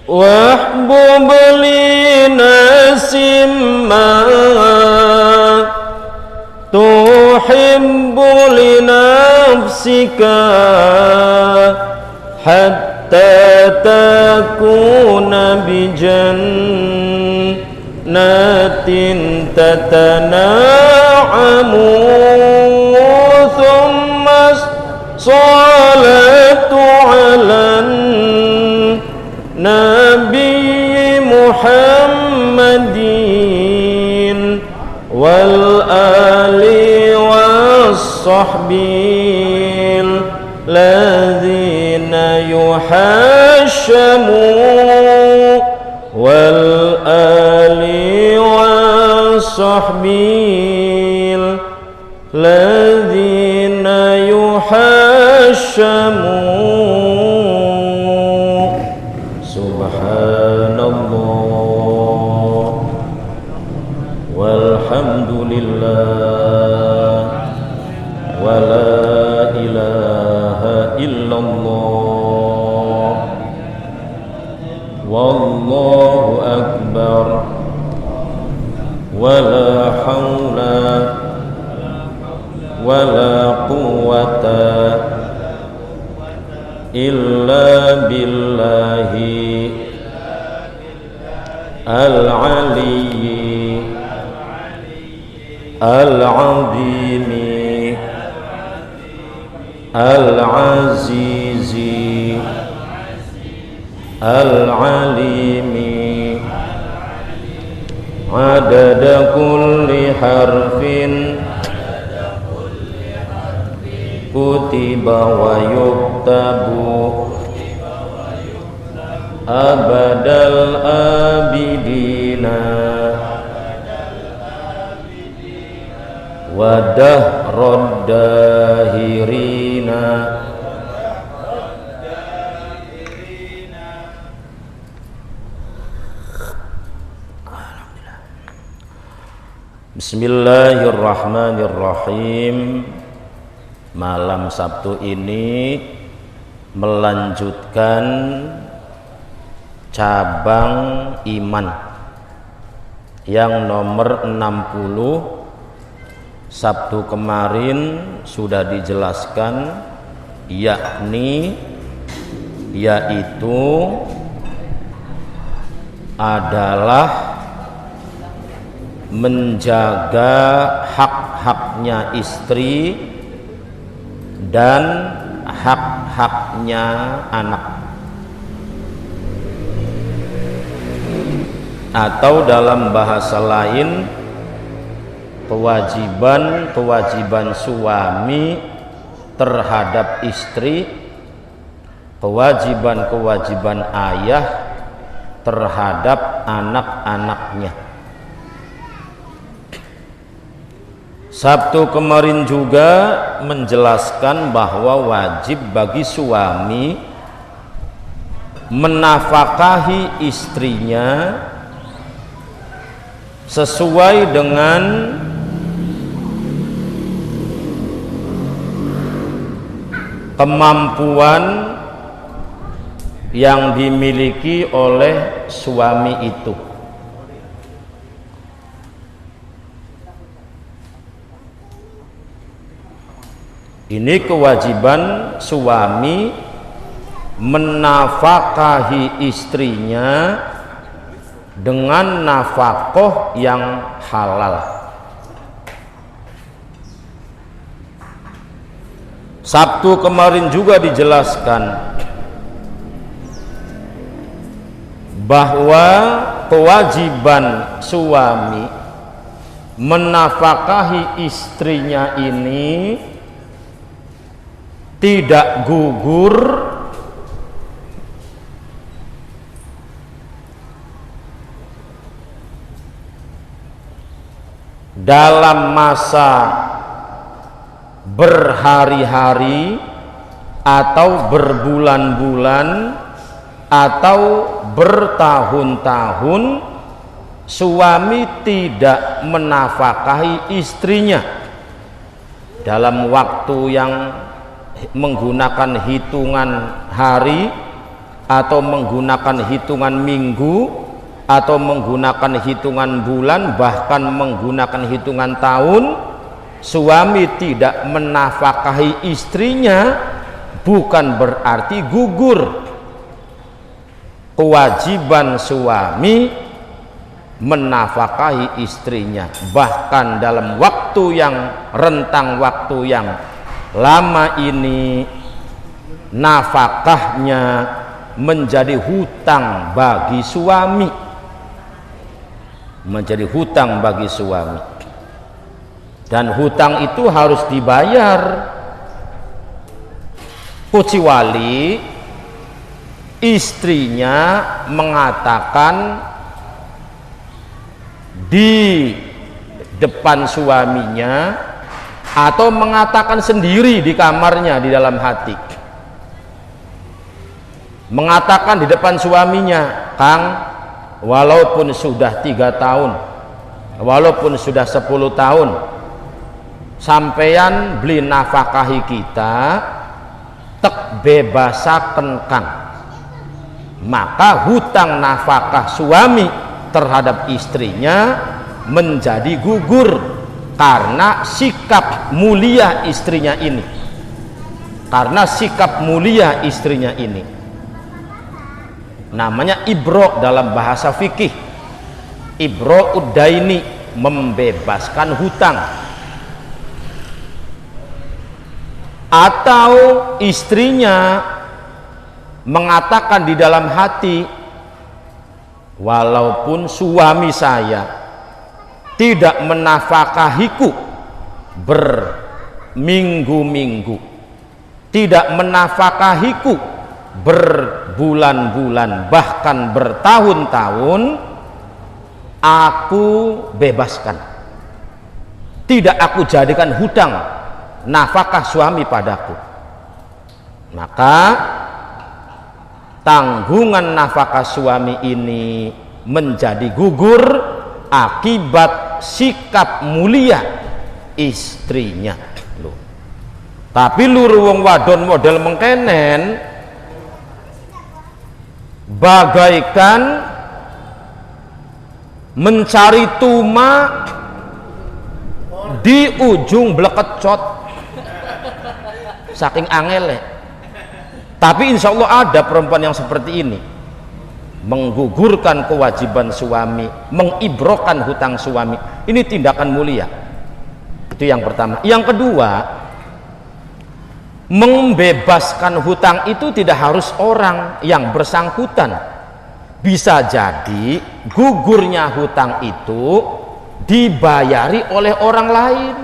واحبب لي نسما تحب لنفسك حتى تكون بجنات تتنعم ثم الصلاة على النبي محمد والآل والصحب الذين يحشمون والآل والصحب الذين يحشمون سبحان الله والحمد لله ولا إله إلا الله والله أكبر ولا حول ولا قوة إلا بالله العلي العظيم العزيز العليم عدد كل حرف كتب ويكتب أبد الآبدين ودهر الداهرين Bismillahirrahmanirrahim. Malam Sabtu ini melanjutkan cabang iman yang nomor 60. Sabtu kemarin sudah dijelaskan, yaitu adalah menjaga hak-haknya istri dan hak-haknya anak, atau dalam bahasa lain kewajiban suami terhadap istri, kewajiban ayah terhadap anak-anaknya. Sabtu kemarin juga menjelaskan bahwa wajib bagi suami menafkahi istrinya sesuai dengan kemampuan yang dimiliki oleh suami itu. Ini kewajiban suami menafkahi istrinya dengan nafkah yang halal. Sabtu kemarin juga dijelaskan bahwa kewajiban suami menafkahi istrinya ini tidak gugur dalam masa berhari-hari atau berbulan-bulan atau bertahun-tahun suami tidak menafkahi istrinya dalam waktu yang menggunakan hitungan hari atau menggunakan hitungan minggu atau menggunakan hitungan bulan, bahkan menggunakan hitungan tahun, suami tidak menafkahi istrinya bukan berarti gugur. Kewajiban suami menafkahi istrinya, bahkan dalam waktu yang rentang waktu yang lama ini nafkahnya menjadi hutang bagi suami, menjadi hutang bagi suami, dan hutang itu harus dibayar, kecuali istrinya mengatakan di depan suaminya atau mengatakan sendiri di kamarnya di dalam hati, mengatakan di depan suaminya, Kang, walaupun sudah 3 tahun, walaupun sudah 10 tahun sampeyan beli nafkahi kita, tek bebasaken Kang, maka hutang nafkah suami terhadap istrinya menjadi gugur karena sikap mulia istrinya ini, karena sikap mulia istrinya ini. Namanya ibro dalam bahasa fikih, ibro uddaini, membebaskan hutang. Atau istrinya mengatakan di dalam hati, walaupun suami saya tidak menafkahiku berminggu-minggu, tidak menafkahiku berbulan-bulan, bahkan bertahun-tahun, aku bebaskan, tidak aku jadikan hutang nafkah suami padaku. Maka tanggungan nafkah suami ini menjadi gugur akibat sikap mulia istrinya. Loh. Tapi luru wong wadon model mengkenen bagaikan mencari tuma di ujung blekecot, saking angele. Tapi insya Allah ada perempuan yang seperti ini, menggugurkan kewajiban suami, mengibrokan hutang suami. Ini tindakan mulia. Itu yang pertama. Yang kedua, membebaskan hutang itu tidak harus orang yang bersangkutan. Bisa jadi gugurnya hutang itu dibayari oleh orang lain,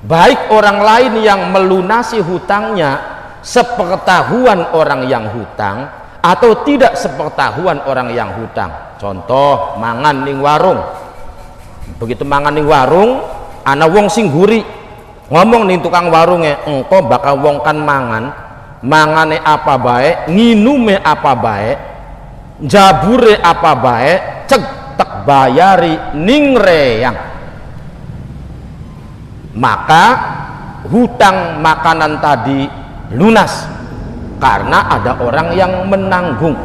baik orang lain yang melunasi hutangnya sepengetahuan orang yang hutang atau tidak sepengetahuan orang yang hutang. Contoh, mangan ning warung, begitu mangan ning warung ana wong sing guri ngomong ning tukang warungnya, engko bakal wong kan mangan, mangane apa baik, nginume apa baik, jabure apa baik, cek tek bayari ning reyang, maka hutang makanan tadi lunas karena ada orang yang menanggung.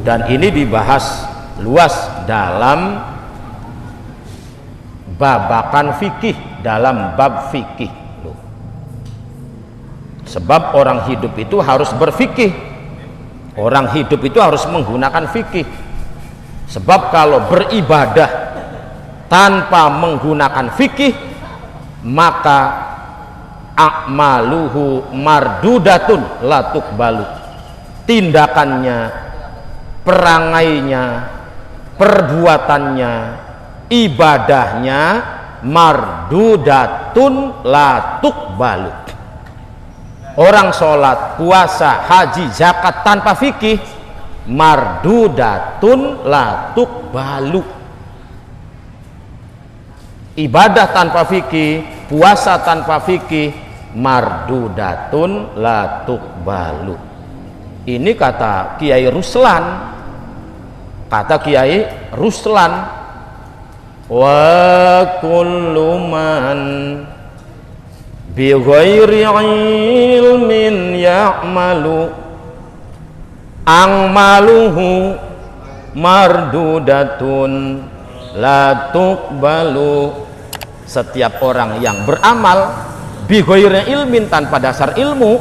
Dan ini dibahas luas dalam babakan fikih, dalam bab fikih. Sebab orang hidup itu harus berfikih, orang hidup itu harus menggunakan fikih. Sebab kalau beribadah tanpa menggunakan fikih, maka a'maluhu mardudatun la tuqbalu, tindakannya, perangainya, perbuatannya, ibadahnya mardudatun la tuqbalu. Orang sholat, puasa, haji, zakat tanpa fikih mardudatun la tuqbalu. Ibadah tanpa fikih, puasa tanpa fikih mardudatun la tuqbalu. Ini kata Kiai Ruslan, kata Kiai Ruslan, wa kullu man bi ghairi ilmin ya'malu angmaluhu mardudatun la tuqbalu. Setiap orang yang beramal bi ghairi ilmin, tanpa dasar ilmu,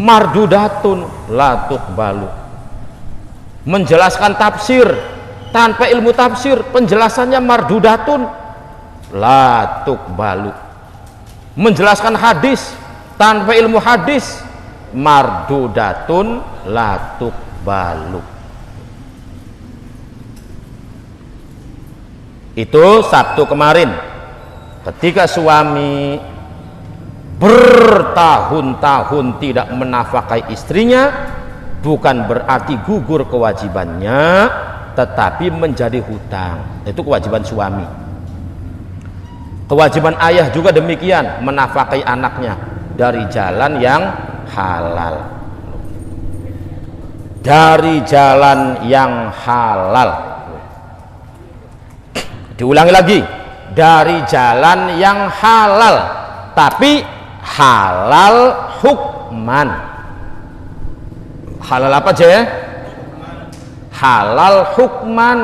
mardudatun la tuqbalu. Menjelaskan tafsir tanpa ilmu tafsir, penjelasannya mardudatun la tuqbalu. Menjelaskan hadis tanpa ilmu hadis, mardudatun la tuqbalu. Itu Sabtu kemarin ketika suami bertahun-tahun tidak menafkahi istrinya, bukan berarti gugur kewajibannya, tetapi menjadi hutang. Itu kewajiban suami. Kewajiban ayah juga demikian, menafkahi anaknya dari jalan yang halal. Dari jalan yang halal. Diulangi lagi, dari jalan yang halal, tapi halal hukman. Halal apa aja ya? Halal hukman.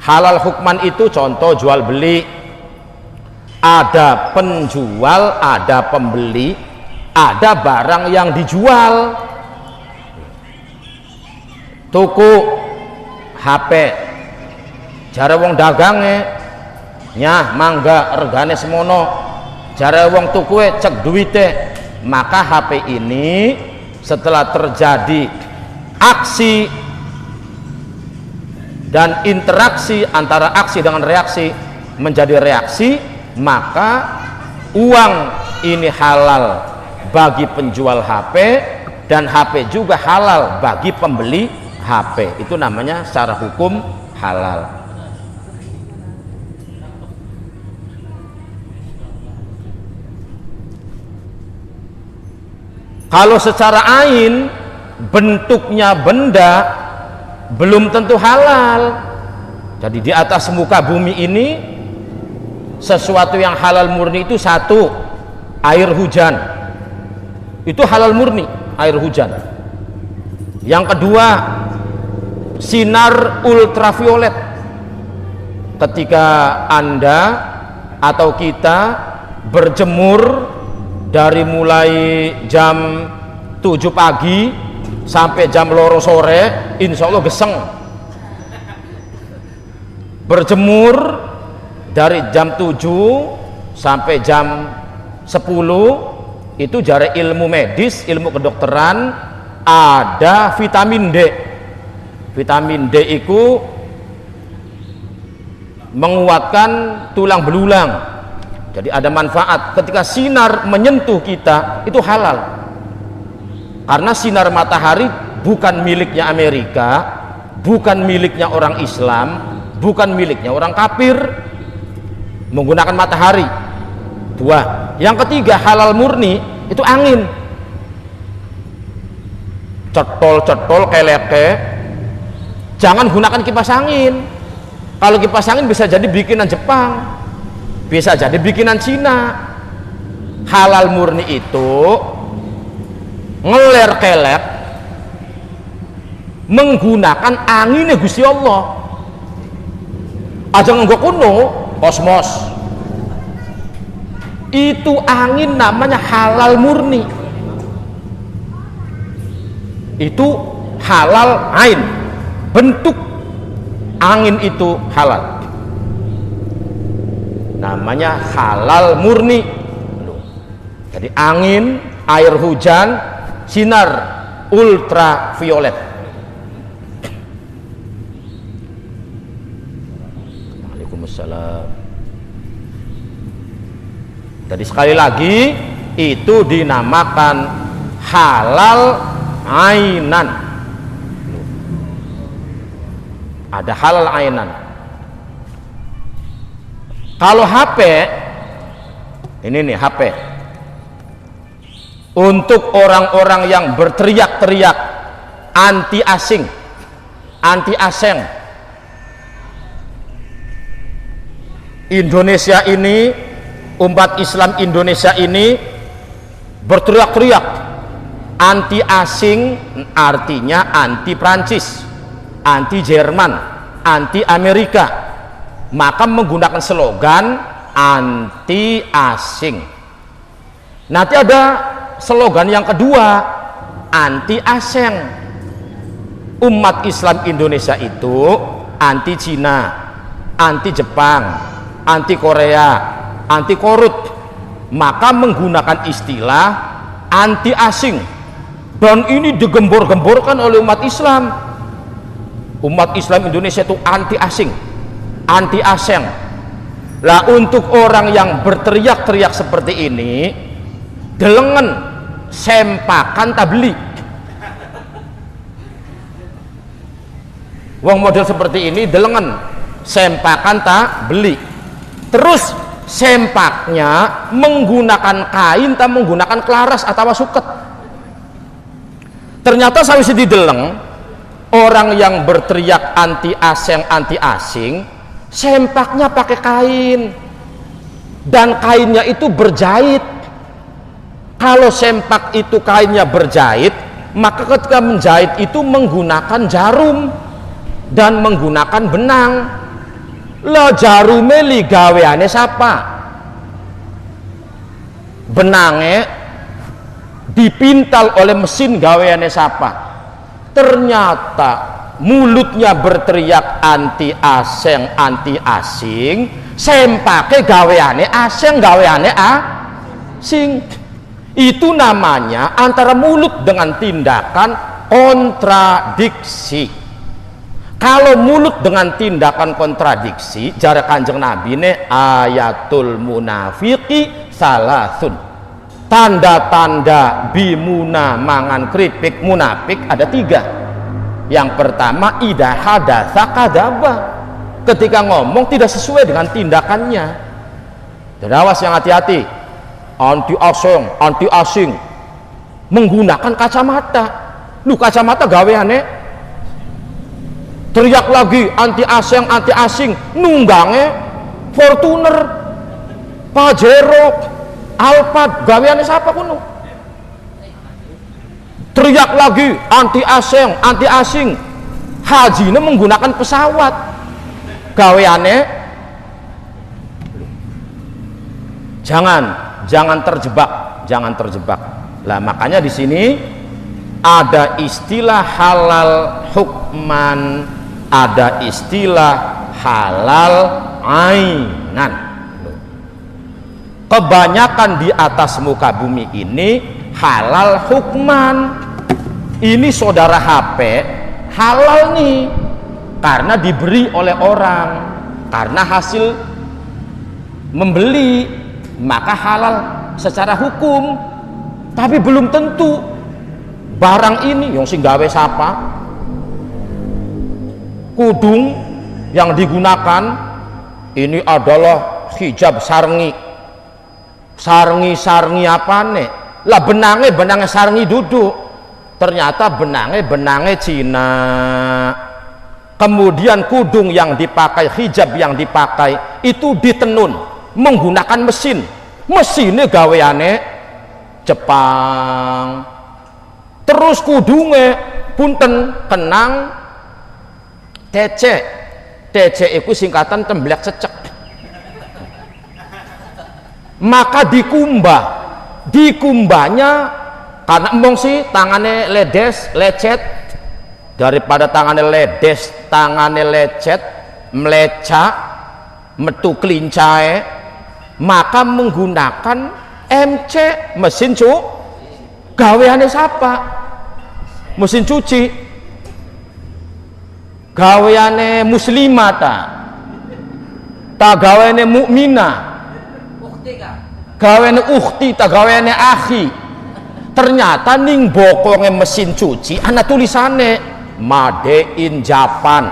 Halal hukman itu contoh jual beli, ada penjual, ada pembeli, ada barang yang dijual. Tuku HP jare wong dagange nyah mangga regane semono, jare wong tukuke cek duwite. Maka HP ini setelah terjadi aksi dan interaksi antara aksi dengan reaksi menjadi reaksi, maka uang ini halal bagi penjual HP dan HP juga halal bagi pembeli HP. Itu namanya secara hukum halal. Kalau secara ain bentuknya benda belum tentu halal. Jadi di atas muka bumi ini sesuatu yang halal murni itu satu, air hujan. Itu halal murni, air hujan. Yang kedua, sinar ultraviolet. Ketika Anda atau kita berjemur dari mulai jam 7 pagi sampai jam 2 sore, insya Allah geseng. Berjemur dari jam 7 sampai jam 10, itu jari ilmu medis, ilmu kedokteran, ada vitamin D. Vitamin D itu menguatkan tulang belulang. Jadi ada manfaat. Ketika sinar menyentuh kita, itu halal. Karena sinar matahari bukan miliknya Amerika, bukan miliknya orang Islam, bukan miliknya orang kafir. Menggunakan matahari. Dua. Yang ketiga, halal murni, itu angin. Cetol-cetol keleke, jangan gunakan kipas angin. Kalau kipas angin bisa jadi bikinan Jepang, bisa jadi bikinan Cina. Halal murni itu ngeler kelek menggunakan anginnya Gusti Allah. Aja nganggo kuno kosmos. Itu angin namanya halal murni. Itu halal ain. Bentuk angin itu halal. Namanya halal murni. Jadi angin, air hujan, sinar ultraviolet. Waalaikumsalam. Jadi sekali lagi itu dinamakan halal ainan. Ada halal ainan. Kalau HP, ini nih HP, untuk orang-orang yang berteriak-teriak anti asing, anti asing, Indonesia ini, umat Islam Indonesia ini berteriak-teriak anti asing, artinya anti Prancis, anti Jerman, anti Amerika, maka menggunakan slogan anti asing. Nanti ada slogan yang kedua, anti asing. Umat Islam Indonesia itu anti Cina, anti Jepang, anti Korea, anti korut, maka menggunakan istilah anti asing, dan ini digembor-gemborkan oleh umat Islam. Umat Islam Indonesia itu anti asing, anti asing. Lah untuk orang yang berteriak-teriak seperti ini, delengen sempakan tabeli. Wong model seperti ini delengen sempakan tak beli. Terus sempaknya menggunakan kain tak menggunakan kelaras atau suket. Ternyata sawise dideleng orang yang berteriak anti asing, sempaknya pakai kain dan kainnya itu berjahit. Kalau sempak itu kainnya berjahit, maka ketika menjahit itu menggunakan jarum dan menggunakan benang. Lah jarume li gaweane sapa? Benange dipintal oleh mesin gaweane sapa? Ternyata mulutnya berteriak anti asing, sempake gaweane asing, gaweane asing. Itu namanya antara mulut dengan tindakan kontradiksi. Kalau mulut dengan tindakan kontradiksi, jare Kanjeng Nabi ne ayatul munafiqi salasun. Tanda-tanda bimuna mangan keripik munafik ada 3. Yang pertama idza hadatsa kadzaba. Ketika ngomong tidak sesuai dengan tindakannya. Dan awas yang hati-hati. Anti asing menggunakan kacamata. Lu kacamata gaweane teriak lagi anti asing, nunggange Fortuner, Pajero, Alphard, gaweane siapa kuno? Teriak lagi anti asing, hajinya menggunakan pesawat, gaweane. Jangan terjebak. Lah makanya di sini ada istilah halal hukman, ada istilah halal ainan. Kebanyakan di atas muka bumi ini halal hukman. Ini saudara HP halal nih karena diberi oleh orang, karena hasil membeli, maka halal secara hukum. Tapi belum tentu barang ini yang sing gawe sapa. Kudung yang digunakan ini adalah hijab sarngi apa nih? Lah benange sarngi duduk, ternyata benange Cina. Kemudian kudung yang dipakai, hijab yang dipakai itu ditenun menggunakan mesinnya gaweane Jepang. Terus kudunge punten kenang TC itu singkatan temblek cecek. Maka dikumbahnya karena emong sih tangannya lecet, daripada tangannya lecet meleca metu kelincae, maka menggunakan MC mesin gaweane siapa? Mesin cuci gaweane muslimah ta gaweane mukminah, gaweane ukhti ta gaweane akhi. Ternyata ning bokonge mesin cuci ana tulisane made in Japan,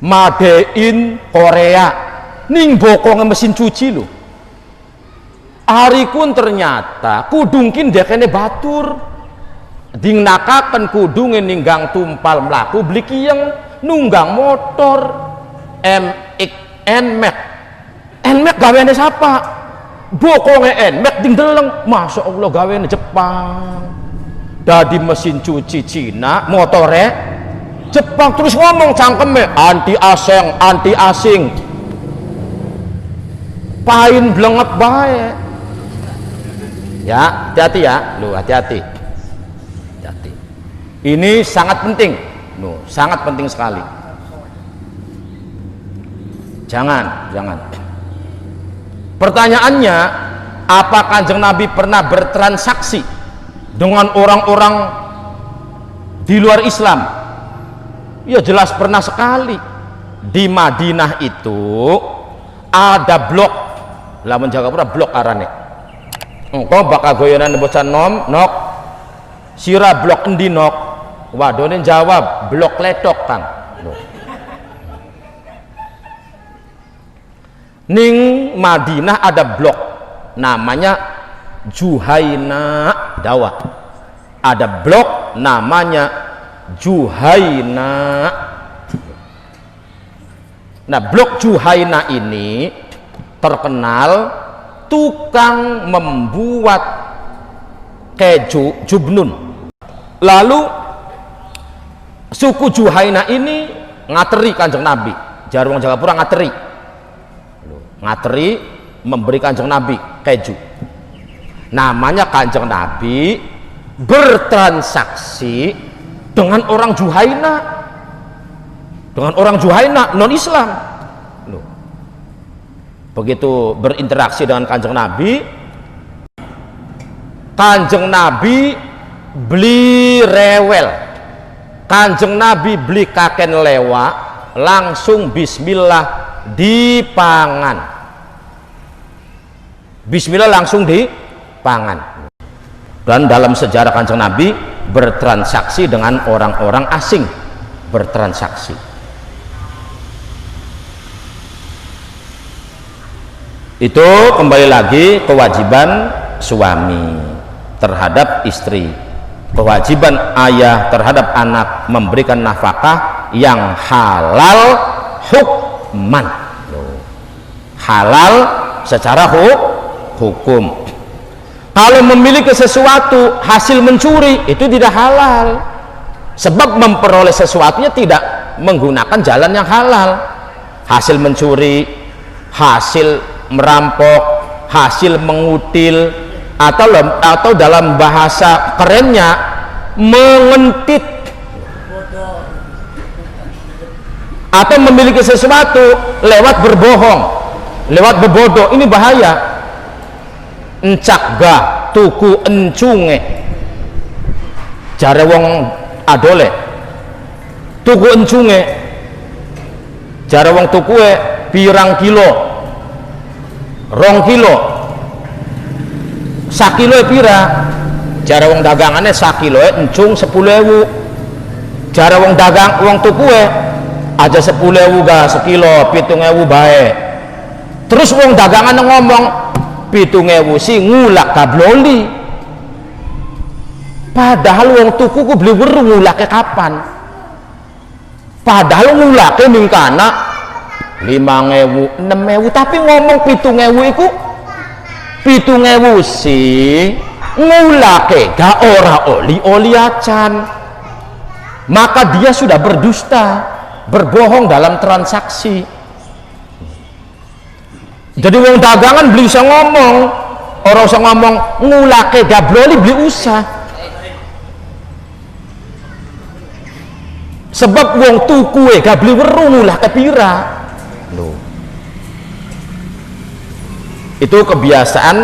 made in Korea, ning bokonge mesin cuci lho. Arikun ternyata kudungkin dekene batur dingnakaken kudunge ninggang tumpal mlaku beli kiyeng nunggang motor MX Nmax. Nmax gaweane siapa? Bokonge Nmax ding deleng. Masya Allah gaweane Jepang. Dadi mesin cuci Cina, motore Jepang, terus ngomong cangkeme anti asing. Pain blenget bae. Ya, hati-hati ya. Lu hati-hati. Hati-hati. Ini sangat penting. Sangat penting sekali. Jangan. Pertanyaannya, apa Kanjeng Nabi pernah bertransaksi dengan orang-orang di luar Islam? Ya jelas pernah sekali. Di Madinah itu ada blok, lamun Jawa pura blok arane. Engko bakal goyonan bocah nok sira blok endi nok? Wadone jawab blok ledok Kang. Ning Madinah ada blok namanya Juhaina Dawa. Ada blok namanya Juhaina. Nah, blok Juhaina ini terkenal tukang membuat keju jubnun. Lalu suku Juhaina ini ngateri Kanjeng Nabi. Jarwong Jagapura ngateri memberi Kanjeng Nabi keju. Namanya Kanjeng Nabi bertransaksi dengan orang Juhaina non Islam. Begitu berinteraksi dengan Kanjeng Nabi beli rewel, Kanjeng Nabi beli kaken lewa, langsung bismillah dipangan. Bismillah langsung dipangan. Dan dalam sejarah Kanjeng Nabi bertransaksi dengan orang-orang asing, bertransaksi. Itu kembali lagi kewajiban suami terhadap istri, kewajiban ayah terhadap anak memberikan nafkah yang halal hukman, halal secara hukum. Kalau memiliki sesuatu hasil mencuri itu tidak halal, sebab memperoleh sesuatunya tidak menggunakan jalan yang halal. Hasil mencuri, hasil merampok, hasil mengutil, atau dalam bahasa kerennya mengentit, atau memiliki sesuatu lewat berbohong, lewat bebodoh, ini bahaya. Encak gah tuku encunge jare wong adole, tuku encunge jare wong tukue pirang kilo, 2 kilo, sakilo pira, jare wong dagangane sakilo encung 10.000, jare wong dagang wong tukue aja 10.000 ga sekilo 7.000 bae. Terus wong dagangan ngomong 7.000 sih ngulak kabloli, padahal wong tuku ku beli weru ngulake kapan? Padahal ngulake mingkana 5.000 6.000, tapi ngomong 7.000 iku 7.000 sih ngulake gak ora oli acan, maka dia sudah berdusta, berbohong dalam transaksi. Jadi wong dagangan beli usah ngomong, orang usah ngomong ngulake gabloli beli usah, sebab wong tuku gak beli weru ngulake pira. Loh, itu kebiasaan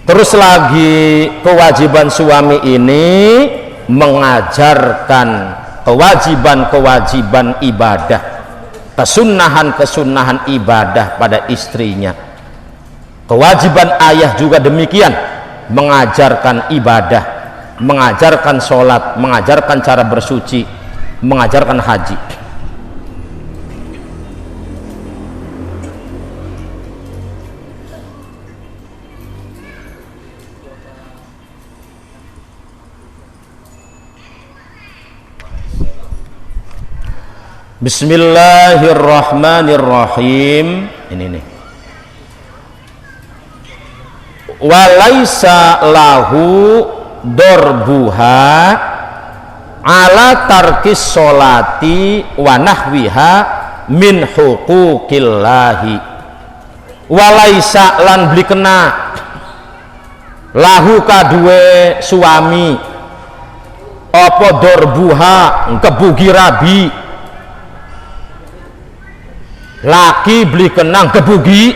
terus lagi. Kewajiban suami ini mengajarkan kewajiban-kewajiban ibadah, kesunahan-kesunahan ibadah pada istrinya. Kewajiban ayah juga demikian, mengajarkan ibadah, mengajarkan sholat, mengajarkan cara bersuci, mengajarkan haji. Bismillahirrahmanirrahim. Ini nih. Walaisa lahu dorbuha ala tarkis sholati wa nahwiha min huquqillahi. Walaisa lan beli kena lahu kadue suami apa dorbuha kebugi rabi, laki beli kenang kebugi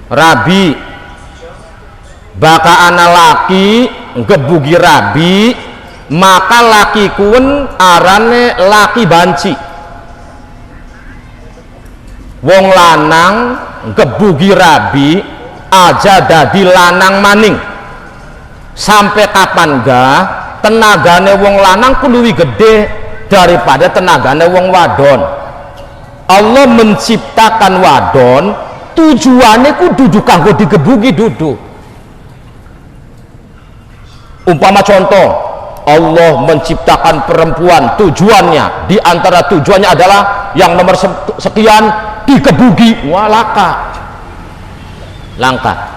rabi, baka ana laki kebugi rabi, maka laki kun arane laki banci. Wong lanang kebugi rabi aja dadi lanang maning sampai kapan gak tenagane wong lanang ku luwih gede daripada tenagane wong wadon. Allah menciptakan wadon tujuannya ku duduk kanggo digebugi duduk. Umpama contoh, Allah menciptakan perempuan tujuannya, di antara tujuannya adalah yang nomor sekian dikebugi. Wah, langka.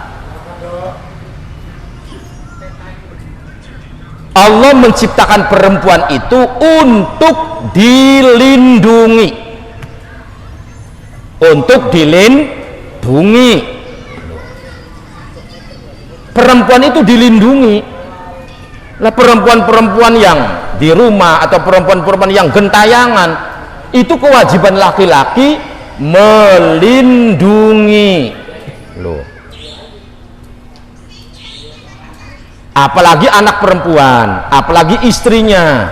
Allah menciptakan perempuan itu untuk dilindungi, perempuan itu dilindungi. Nah, perempuan-perempuan yang di rumah atau perempuan-perempuan yang gentayangan itu kewajiban laki-laki melindungi loh. Apalagi anak perempuan, apalagi istrinya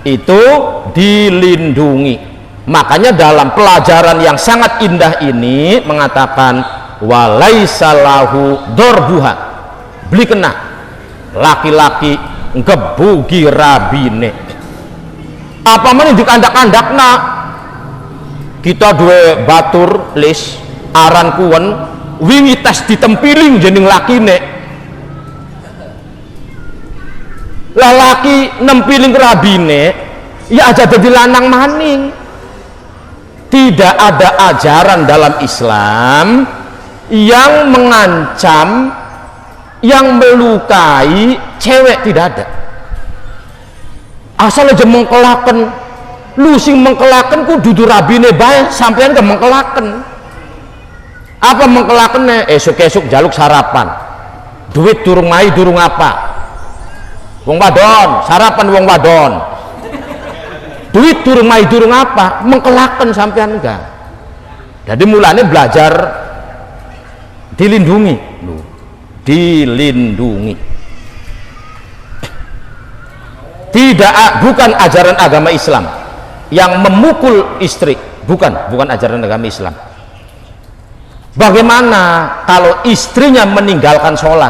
itu dilindungi. Makanya dalam pelajaran yang sangat indah ini mengatakan walaisa lahu dorbuha, beli kena laki-laki ngebugi rabine. Apa mana dikandak-kandak nak kita dua batur lis aran kuwen wingi tes ditempiling jening lakine, lah laki nempiling rabine ya aja jadi lanang maning. Tidak ada ajaran dalam Islam yang mengancam, yang melukai cewek, tidak ada. Asal aja mengkelaken, lu sing mengkelaken ku dudu rabine bae sampean ke mengkelaken. Apa mengkelaken? Esuk-esuk jaluk sarapan, duit durung mai durung apa, wong wadon sarapan wong wadon, duit durung mai durung apa, mengkelaken sampean enggak. Jadi mulanya belajar dilindungi, dilindungi. Bukan ajaran agama Islam yang memukul istri, bukan ajaran agama Islam. Bagaimana kalau istrinya meninggalkan sholat,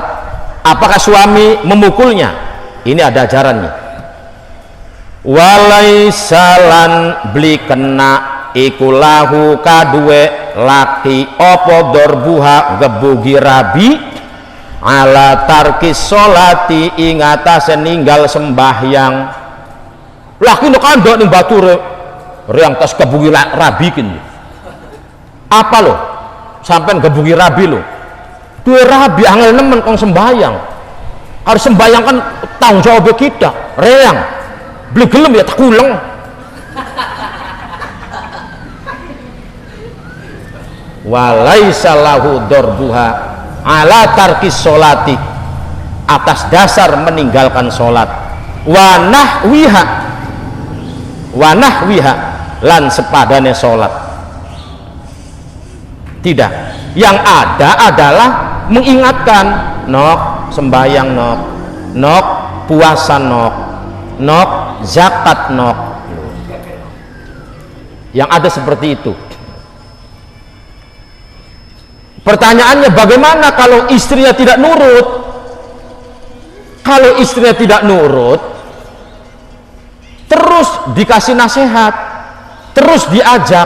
apakah suami memukulnya? Ini ada ajarannya. Walaisalan beli kena ikulahu kadue laki opo dorbuha gebugi rabi ala tarkis sholati ingatase ninggal sembahyang. Laki no kandok ning bature reang tas gebugi rabi kini. Apa lo? Sampai gebugi rabi lo? Dua rabi angel nemen kong sembahyang. Harus sembahyang kan tanggung jawab kita. Reang beli gelem ya tak kuleng. Walaisa lahu dorbuha ala tarkis sholati, atas dasar meninggalkan sholat, wanahwiha lan sepadane sholat. Tidak, yang ada adalah mengingatkan, nok sembahyang, nok puasa, nok zakat, yang ada seperti itu. Pertanyaannya, bagaimana kalau istrinya tidak nurut? Kalau istrinya tidak nurut, terus dikasih nasihat, terus diajak,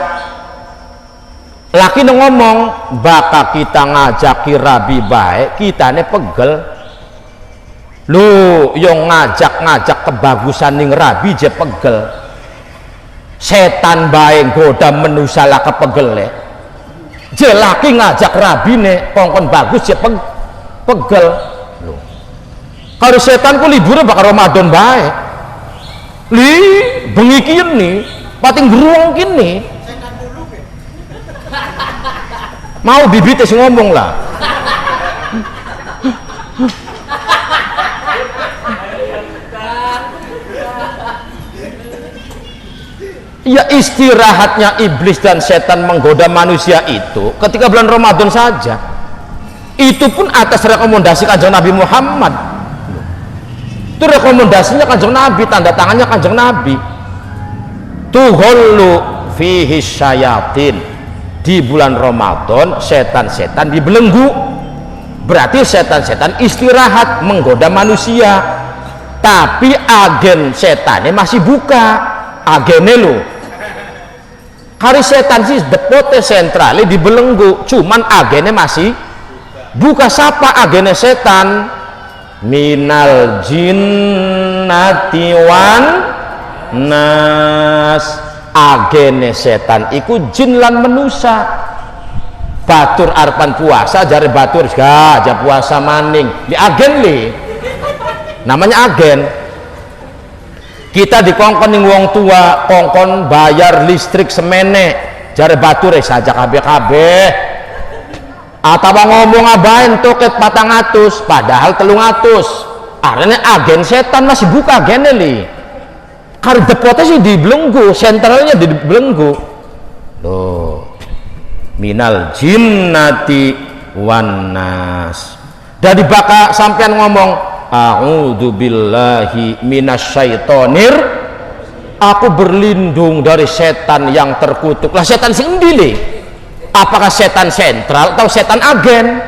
laki ngomong, baka kita ngajaki rabi baik, kita ini pegel. Lu yang ngajak kebagusan ning rabi je pegel. setan bae goda menusa lah kepegel jelaki ngajak rabine kongkon bagus ya pegel loh. Kalau setan ku liburnya bakal Ramadan bae li bengi kini pating beruang kini mau bibitnya ngomong lah ya istirahatnya iblis dan setan menggoda manusia itu ketika bulan Ramadan saja, itu pun atas rekomendasi Kanjeng Nabi Muhammad. Itu rekomendasinya Kanjeng Nabi, tanda tangannya Kanjeng Nabi. Tuhullu fihi syayatin, di bulan Ramadan setan-setan dibelenggu, berarti setan-setan istirahat menggoda manusia, tapi agen setannya masih buka, agennya lo hari setan sih depote sentralnya dibelenggu, cuman agennya masih buka. Siapa agennya setan? Minal jinnati wan nas, agennya setan iku jin lan manusia. Batur arpan puasa jare batur aja puasa maning di agen li namanya agen. Kita dikongkon ning wong tua kongkon bayar listrik semene jare batur saja kabeh atau ngomong abain toket 400 padahal 300 artinya agen setan masih buka agennya li karena depotnya sih dibelenggu, sentralnya dibelenggu loh. Minal jinnati wan nas, dari baka sampean ngomong a'udzu billahi minasyaitonir, aku berlindung dari setan yang terkutuk. Lah setan sing endi le? Apakah setan sentral atau setan agen?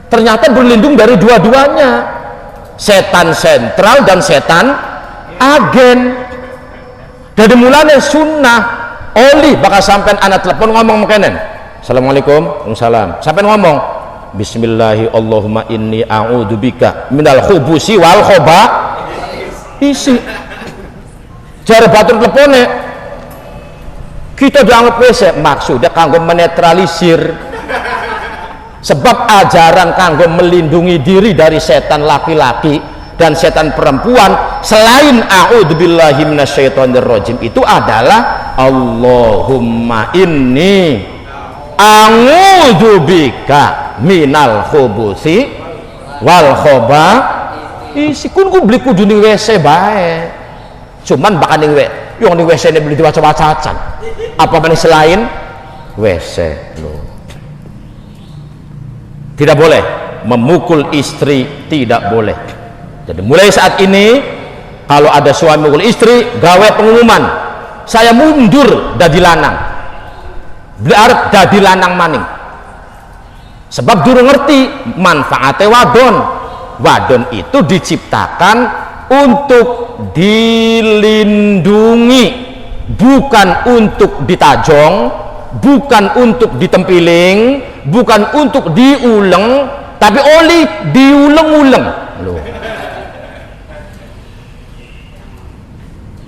Ternyata berlindung dari dua-duanya, setan sentral dan setan agen. Dari mulanya sunnah oli bakal sampean anak telepon ngomong makanan assalamualaikum waalaikumsalam, sampean ngomong bismillahi Allahumma inni a'udzubika minal khubusi wal isi jare batur telepone kita dianggap wese maksudnya kanggo menetralisir, sebab ajaran kanggo melindungi diri dari setan laki-laki dan setan perempuan selain a'udzubillahi minasyaitonirrajim itu adalah Allahumma inni a'udzubika minal khubusi wal isi kun ku beli kudu ning WC bae, cuman bakal ning yang ning WC ini beli diwaca-wacacan apa mana selain WC loh. Tidak boleh memukul istri, tidak boleh. Jadi mulai saat ini kalau ada suami mukul istri gawe pengumuman saya mundur dadi lanang, biar dadi lanang maning, sebab durung ngerti manfaatnya wadon itu diciptakan untuk dilindungi, bukan untuk ditajong, bukan untuk ditempiling, bukan untuk diuleng, tapi oli diuleng-uleng loh.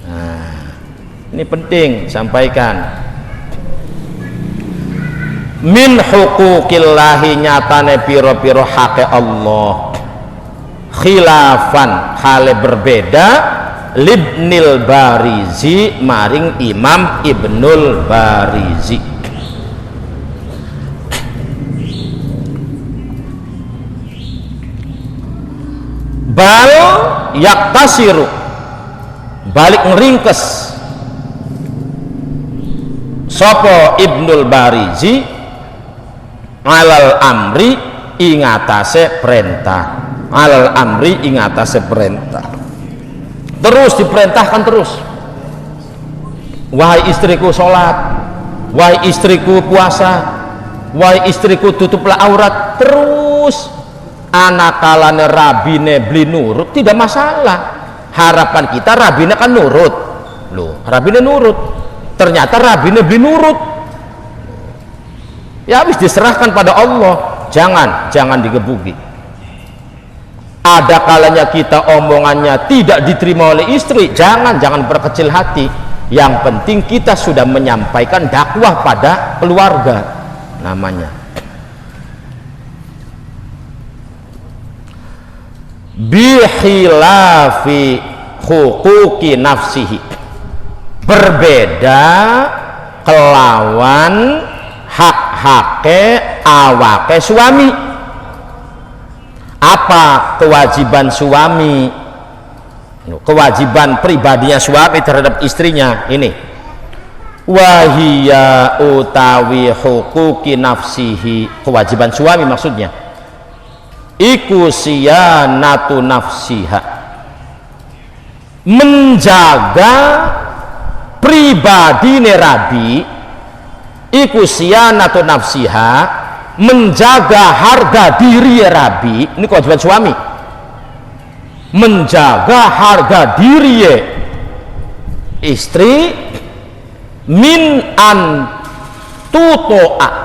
Nah, ini penting sampaikan. Min huquqillahi, nyatane piro-piro hake Allah, khilafan hale berbeda libnil barizi maring Imam Ibnul Barizi. Bal yaktasiru, balik ngeringkes sopo Ibnul Barizi alal amri ingatase perintah, alal amri ingatase perintah, terus diperintahkan terus, wahai istriku sholat, wahai istriku puasa, wahai istriku tutuplah aurat, terus anak kalane rabine beli nurut tidak masalah. Harapan kita rabine kan nurut loh, rabine nurut, ternyata rabine beli nurut ya habis diserahkan pada Allah. Jangan digebuki. Ada kalanya kita omongannya tidak diterima oleh istri, jangan berkecil hati. Yang penting kita sudah menyampaikan dakwah pada keluarga, namanya. Bihilafi huquqi nafsihi, berbeda kelawan hak-hake awake suami. Apa kewajiban suami, kewajiban pribadinya suami terhadap istrinya? Ini wahia utawi huquqi nafsihi, kewajiban suami maksudnya iku siyanatu nafsiha, menjaga pribadi Rabi, iku siyanatu nafsiha, menjaga harga diri Rabi. Ini kewajiban suami, menjaga harga diri istri, min an tuto'a,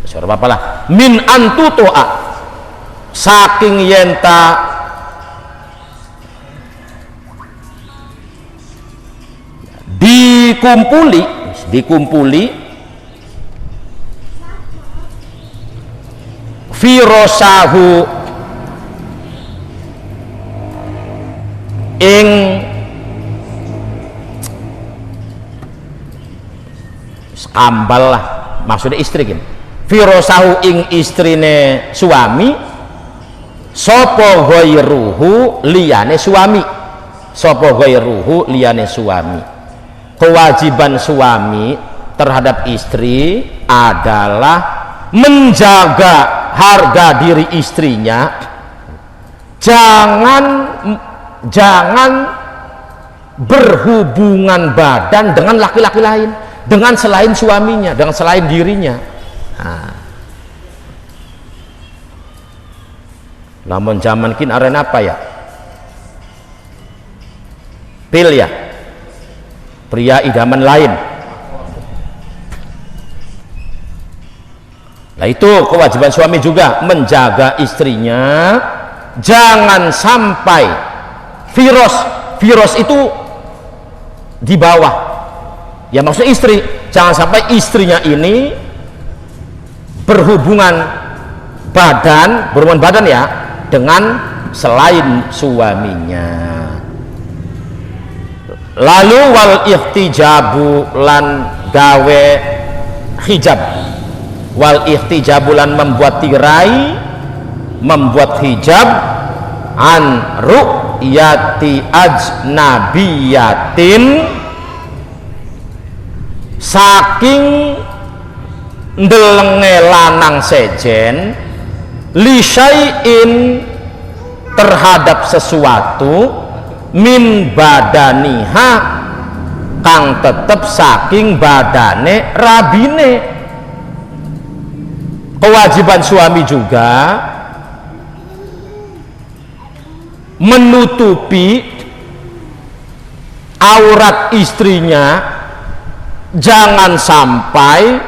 suara apa lah, min an tuto'a, saking yenta dikumpuli firosahu ing skambal lah, maksudnya istri gini, firosahu ing istrine suami, sopo ghairuhu liyane suami, sopo ghairuhu liyane suami. Kewajiban suami terhadap istri adalah menjaga harga diri istrinya, jangan berhubungan badan dengan laki-laki lain, dengan selain suaminya, dengan selain dirinya. Lamun zaman kin arena apa ya, pil ya, pria idaman lain. Nah itu kewajiban suami juga, menjaga istrinya jangan sampai virus itu di bawah, ya maksud istri, jangan sampai istrinya ini berhubungan badan ya dengan selain suaminya. Lalu wal ihtijabu lan gawe hijab, wal ihtijabu lan membuat tirai, membuat hijab, an ru'yati ajnabiyatin, saking ndelenge lanang sejen, li syai'in terhadap sesuatu, min badaniha kang tetep saking badane rabine. Kewajiban suami juga menutupi aurat istrinya, jangan sampai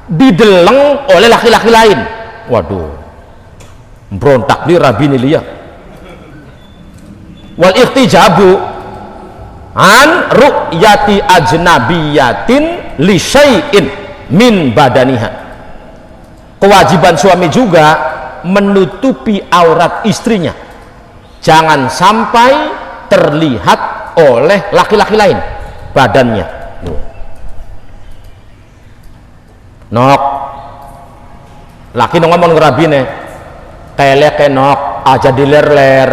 dideleng oleh laki-laki lain. Waduh, berontak di rabine liya. Wal ihtijabu an ru'yati ajnabiyatin li syai'in min badaniha. Kewajiban suami juga menutupi aurat istrinya, jangan sampai terlihat oleh laki-laki lain badannya. Nok laki ngomong ngerabine kelek nok aja diler-ler,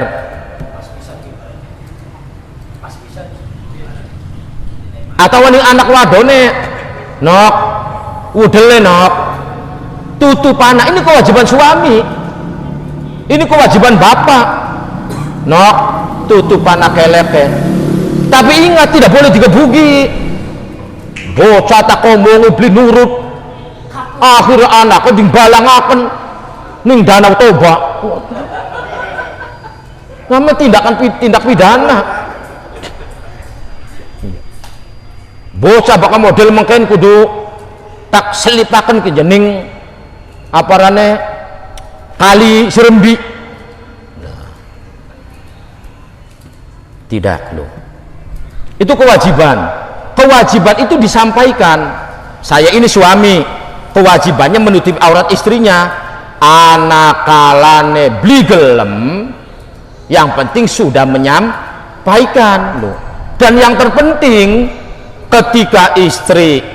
atau nih anak wadone nok udele nok tutup anak. Ini kewajiban suami, ini kewajiban bapak, nok tutup anak keleke. Tapi ingat, tidak boleh digebuki. Bocah tak ngomong beli nurut, akhirnya anak ning balangaken ning danau Toba, namanya tindak pidana. Bocah bakal model mungkin kudu tak selipakan ke jening aparane kali Serembi. Tidak loh, itu kewajiban itu disampaikan. Saya ini suami, kewajibannya menutupi aurat istrinya. Anak kalane beli gelem, yang penting sudah menyampaikan loh. Dan yang terpenting, ketika istri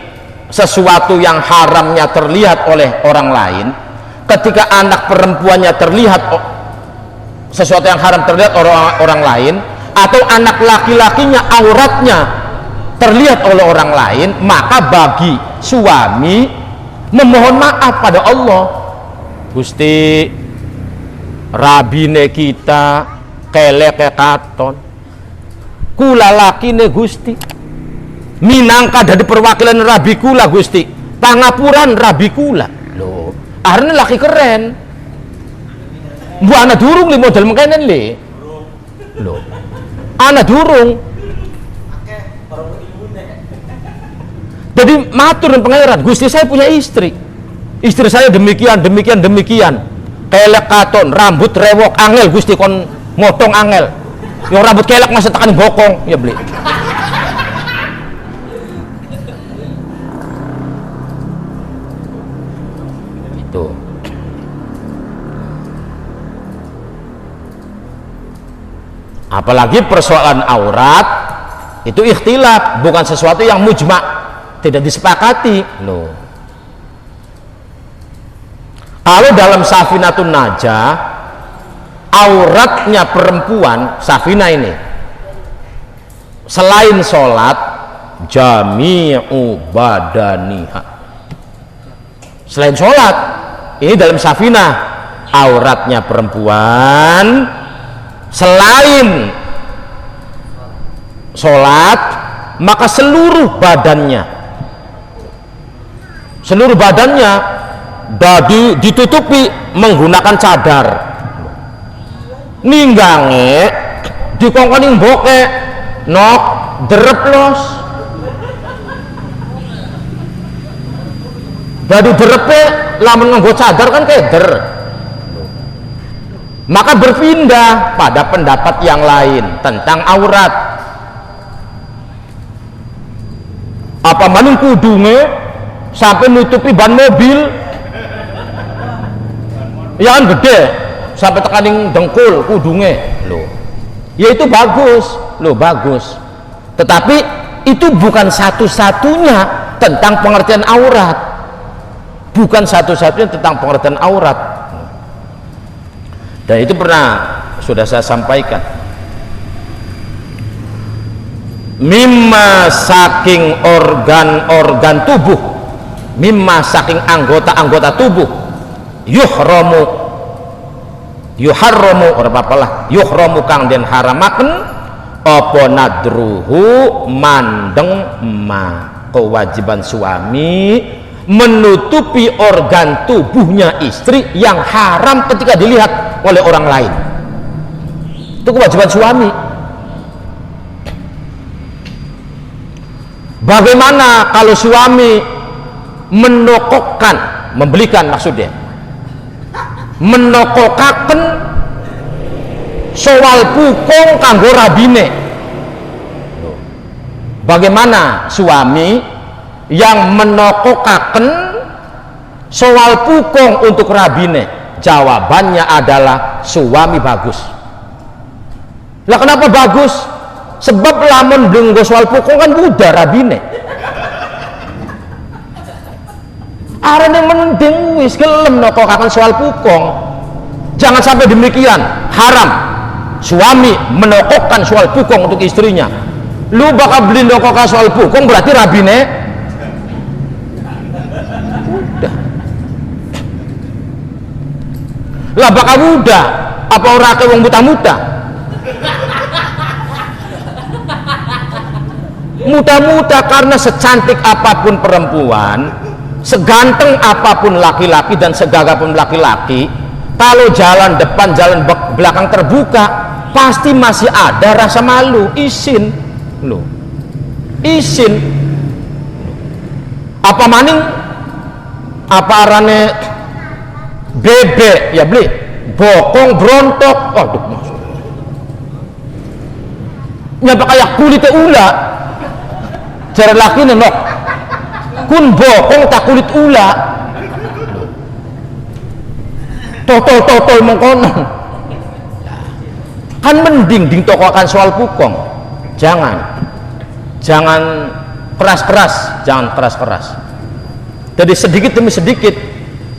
sesuatu yang haramnya terlihat oleh orang lain, ketika anak perempuannya terlihat sesuatu yang haram terlihat orang lain, atau anak laki-lakinya auratnya terlihat oleh orang lain, maka bagi suami memohon maaf pada Allah. Gusti, rabine kita keleke katon, kula lakine Gusti, minangka dari perwakilan rabi kula Gusti, pangapuran rabi kula. Loh, akhirnya laki keren. Bu anak durung li model mengkenen li. Loh, anak durung. Jadi matur dan pangeran, Gusti saya punya istri saya demikian kelek katon, rambut rewok angel Gusti kon motong angel, yang rambut kelek masa tekan bokong ya beli. Itu apalagi persoalan aurat itu ikhtilaf, bukan sesuatu yang mujma', tidak disepakati loh. Kalau dalam Safinatun Najah, auratnya perempuan Safinah ini selain sholat, jami'u badaniha, selain sholat, ini dalam Safinah auratnya perempuan selain sholat, maka seluruh badannya ditutupi menggunakan cadar, ninggange dikongkoning boke nok dereplos, dadi derepe lamun nganggo cadar kan keder. Maka berpindah pada pendapat yang lain tentang aurat. Apa maning kudunge sampai nutupi ban mobil, ya kan gede sampai tekaning dengkul kudunge loh, ya itu bagus, tetapi itu bukan satu-satunya tentang pengertian aurat, dan itu pernah sudah saya sampaikan. Mimma saking organ-organ tubuh, mimma saking anggota-anggota tubuh, yuhramu ora apa-apalah, yuhramu kang den haramaken apa nadruhu mandeng ma, kewajiban suami menutupi organ tubuhnya istri yang haram ketika dilihat oleh orang lain. Itu kewajiban suami. Bagaimana kalau suami membelikan maksudnya, menokokaken soal pukung kanggo rabine? Bagaimana suami yang menokokaken soal pukung untuk rabine? Jawabannya adalah suami bagus. Lah kenapa bagus? Sebab lamun denggo soal pukung kan budak rabine. Arane mending wis gelem nokokaken soal pukung. Jangan sampai demikian, haram suami menokokkan soal pukung untuk istrinya. Lu bakal beli nokokan soal pukung berarti rabine udah. Lah bakal muda apa ora ke wong muta-muta? Muta-muta karena secantik apapun perempuan, seganteng apapun laki-laki dan segagah pun laki-laki, kalau jalan depan jalan belakang terbuka pasti masih ada rasa malu. Isin loh, isin apa maning apa arane bebek ya beli, bokong brontok, aduh nyapa kayak kulitnya ula cara laki nenok kun bokong tak kulit ula totol mengkono kan mending ding toko akan soal pukong, jangan keras-keras, jangan keras-keras. Jadi sedikit demi sedikit,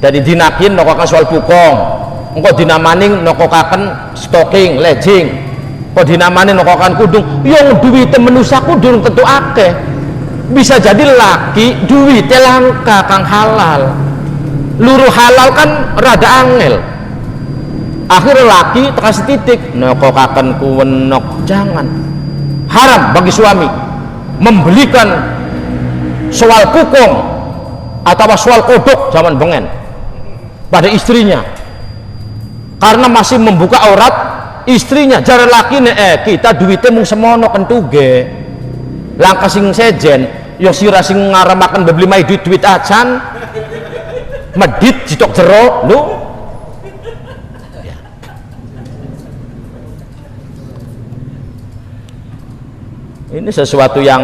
dari dinakin nokokan soal pukong, engkau dinamaning nokokaken stocking, legging, kok dinamaning nokokan kudung, yang duitnya menusa kudung tentu akeh. Bisa jadi laki duitnya langka kang halal, luruh halal kan rada angel. Akhirnya laki terkasih titik nokokaken kuwenok, jangan. Haram bagi suami membelikan soal pukong atau soal kodok zaman bengen pada istrinya karena masih membuka aurat istrinya. Jare laki kita duitnya mung semono kentuge langkah sing sejen yo sira sing ngaremaken beli mai duit acan medit jitok jero lu. Ini sesuatu yang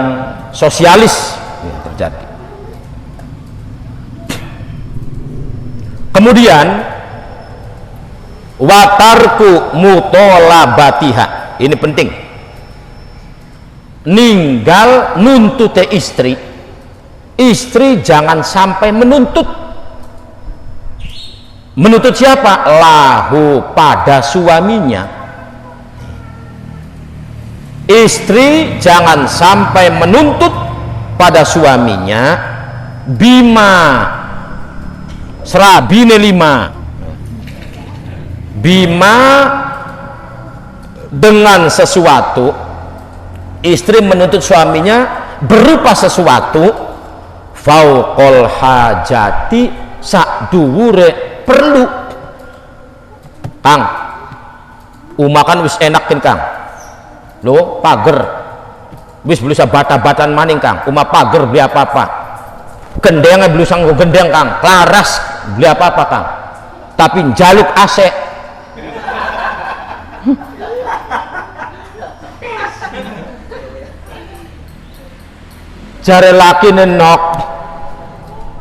sosialis ya, terjadi. Kemudian watarku mutolabatiha, ini penting, ninggal nuntut istri jangan sampai menuntut siapa? Lahu pada suaminya. Istri jangan sampai menuntut pada suaminya bima serabine 5 bima dengan sesuatu. Istri menuntut suaminya berupa sesuatu fauqol hajati sakduwure perlu. Kang umakan wis enakin Kang lo pager wis beli bata-batan maning Kang, uma pager beli apa-apa, gendengnya beli sanggo gendeng Kang, laras beli apa-apa Kang, tapi jaluk AC. Jare laki nenok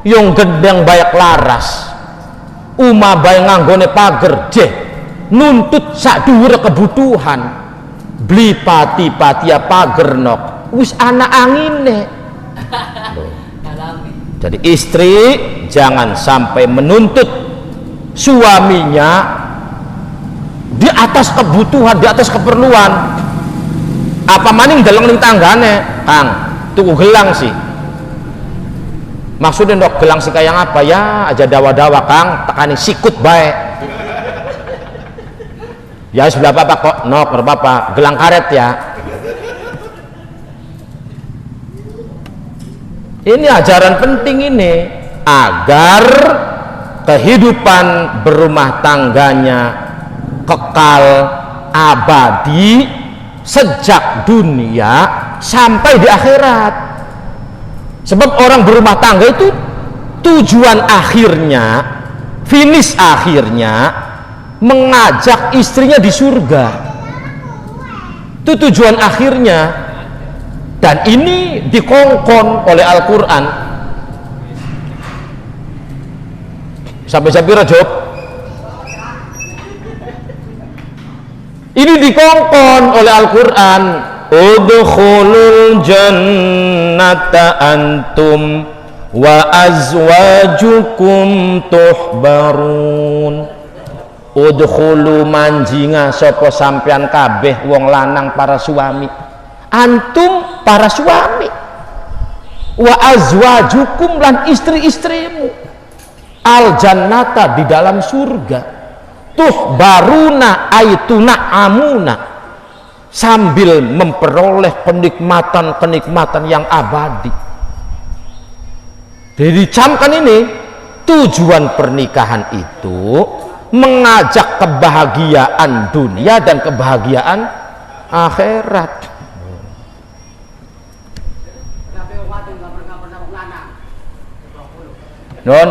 yung gendeng bayak laras uma bay nganggone pager je nuntut sak dhuwur kebutuhan beli pati-patia pager nok wis anak angine. Jadi istri jangan sampai menuntut suaminya di atas kebutuhan, di atas keperluan. Apa maning dalam ning tanggane Kang tuku gelang sih, maksudnya dok gelang sih kayak apa ya aja dawa-dawa Kang tekani sikut baik ya sebelah apa kok nok berapa gelang karet ya. Ini ajaran penting ini agar kehidupan berumah tangganya kekal abadi sejak dunia sampai di akhirat. Sebab orang berumah tangga itu tujuan akhirnya, finish akhirnya mengajak istrinya di surga. Itu tujuan akhirnya, dan ini dikongkon oleh Al-Quran. Sampai Syabira jawab ini dikongkon oleh Al-Quran, udkhulul jannata antum wa azwajukum tuhbarun. Udkhulu manjinga sapa sampean kabeh wong lanang para suami, antum para suami, wa azwajukum lan istri-istrimu, al jannata di dalam surga, tuhbaruna aituna amuna, sambil memperoleh kenikmatan-kenikmatan yang abadi. Jadi dicamkan ini tujuan pernikahan itu mengajak kebahagiaan dunia dan kebahagiaan akhirat. Non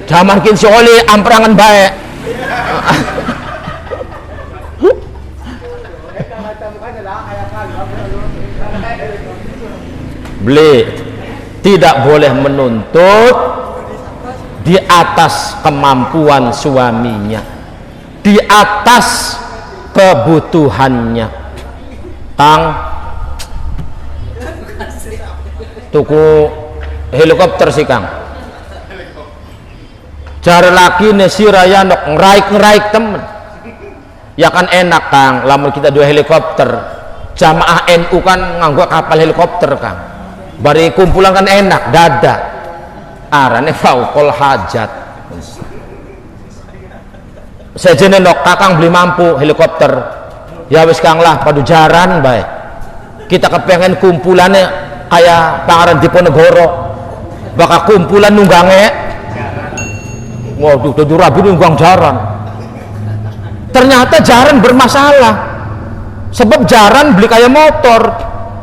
Zaman kin si oli amperangan baik. Beli tidak boleh menuntut di atas kemampuan suaminya, di atas kebutuhannya. Kang, tuku helikopter sih Kang, cara laki nesi raya ngeraik temen ya kan enak Kang, lamun kita dua helikopter jamaah NU kan nganggo kapal helikopter Kang, bari kumpulan kan enak dada arane faukol hajat. Sejene nok kakang beli mampu helikopter ya wis Kang lah padu jaran baik kita kepengen kumpulannya kayak Pangeran Diponegoro bakal kumpulan nunggange waduh tujuh rabi nunggang jaran, ternyata jaran bermasalah sebab jaran beli kayak motor,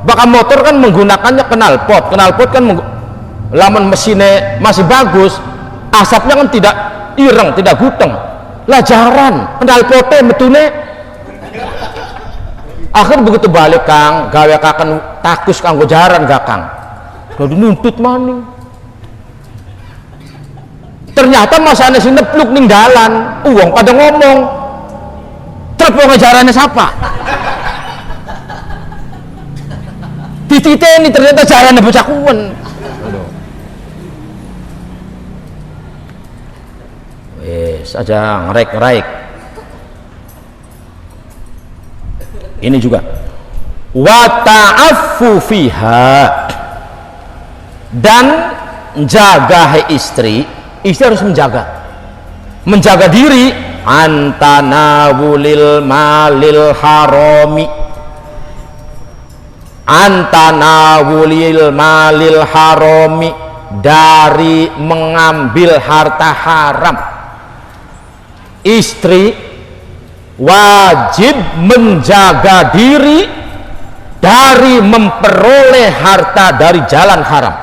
bakal motor kan menggunakannya knalpot kan lamun mesinnya masih bagus asapnya kan tidak ireng tidak guteng lah jaran knalpotnya metune akhir begitu balik Kang gawe kakan takus kanggo jaran gak Kang udah nuntut maning ternyata masanya si nepluk ning dalan uang pada ngomong terus jarannya siapa dititeni ternyata jarannya bocah kuwen. Wes aja ngerek-ngerek. Ini juga wa ta'affu fiha, dan jaga istri harus menjaga diri antanawulil malil harami, antanawulil malil harami, dari mengambil harta haram. Istri wajib menjaga diri dari memperoleh harta dari jalan haram.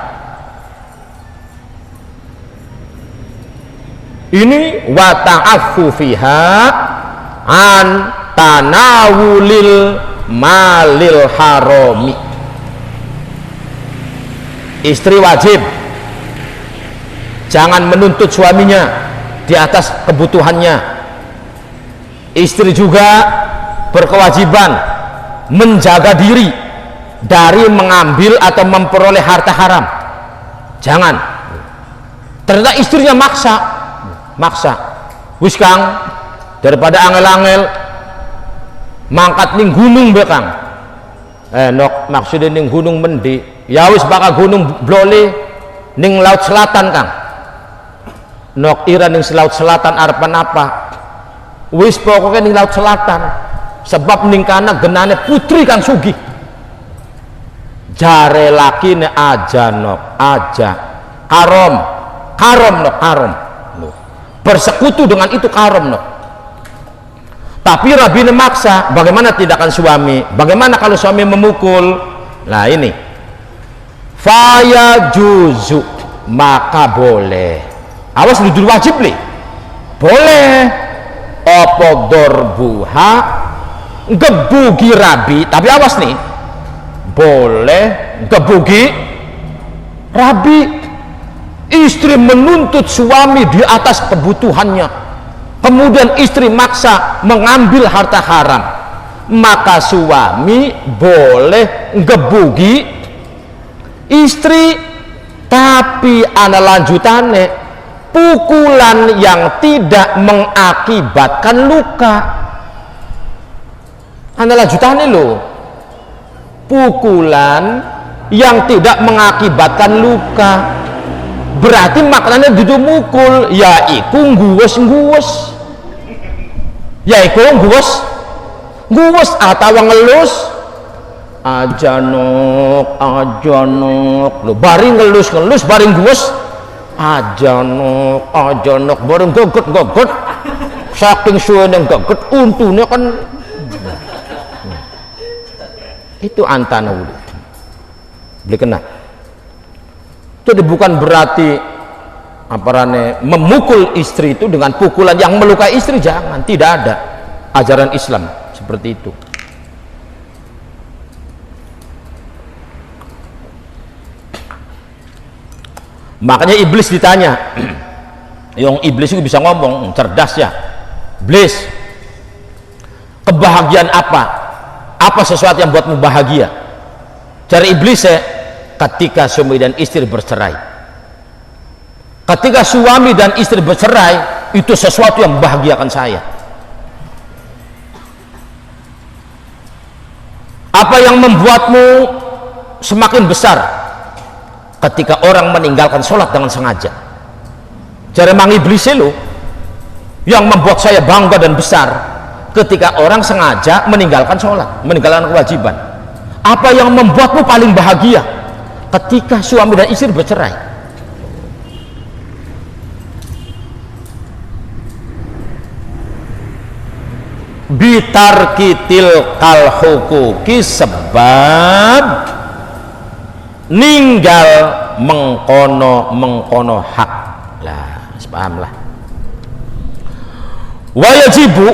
Ini wa ta'affu fiha an tanawulil malil harami. Istri wajib jangan menuntut suaminya di atas kebutuhannya. Istri juga berkewajiban menjaga diri dari mengambil atau memperoleh harta haram. Jangan. Ternyata istrinya maksa wis Kang, daripada angel-angel mangkat ning gunung be Kang, nok maksudnya ning gunung mendi ya wis bakal gunung Blole ning laut selatan Kang, nok ira ning laut selatan arepan apa wis pokoknya ning laut selatan sebab ning kana genane putri Kang sugih jare lakine aja nok aja haram nok haram bersekutu dengan itu haram nok. Tapi Rabbi memaksa, bagaimana tindakan suami? Bagaimana kalau suami memukul? Nah ini faya juzu, maka boleh. Awas duduk wajib nih. Boleh. Opo dorbuha gebugi Rabbi, tapi awas nih. Boleh gebugi Rabbi. Istri menuntut suami di atas kebutuhannya, kemudian istri maksa mengambil harta haram, maka suami boleh gebugi istri, tapi ana lanjutannya pukulan yang tidak mengakibatkan luka. Ana lanjutannya loh, pukulan yang tidak mengakibatkan luka. Berarti maknanya duduk mukul yaiku nguwes yaiku nguwes atau ngelus aja nok lo baring ngelus baring nguwes aja nok bareng gogot saking suwe yang gogot untune kan itu antana beli kena. Jadi bukan berarti memukul istri itu dengan pukulan yang melukai istri, jangan. Tidak ada ajaran Islam seperti itu. Makanya iblis ditanya, yang iblis itu bisa ngomong, cerdas ya. Iblis, kebahagiaan apa? Apa sesuatu yang buatmu bahagia? Cari iblis ya, ketika suami dan istri bercerai. Ketika suami dan istri bercerai, itu sesuatu yang membahagiakan saya. Apa yang membuatmu semakin besar? Ketika orang meninggalkan sholat dengan sengaja. Jadi mang iblis lo yang membuat saya bangga dan besar ketika orang sengaja meninggalkan sholat, meninggalkan kewajiban. Apa yang membuatmu paling bahagia ketika suami dan istri bercerai? Bitarkitil kalhukuki, sebab ninggal mengkono hak lah, paham lah. Wajibu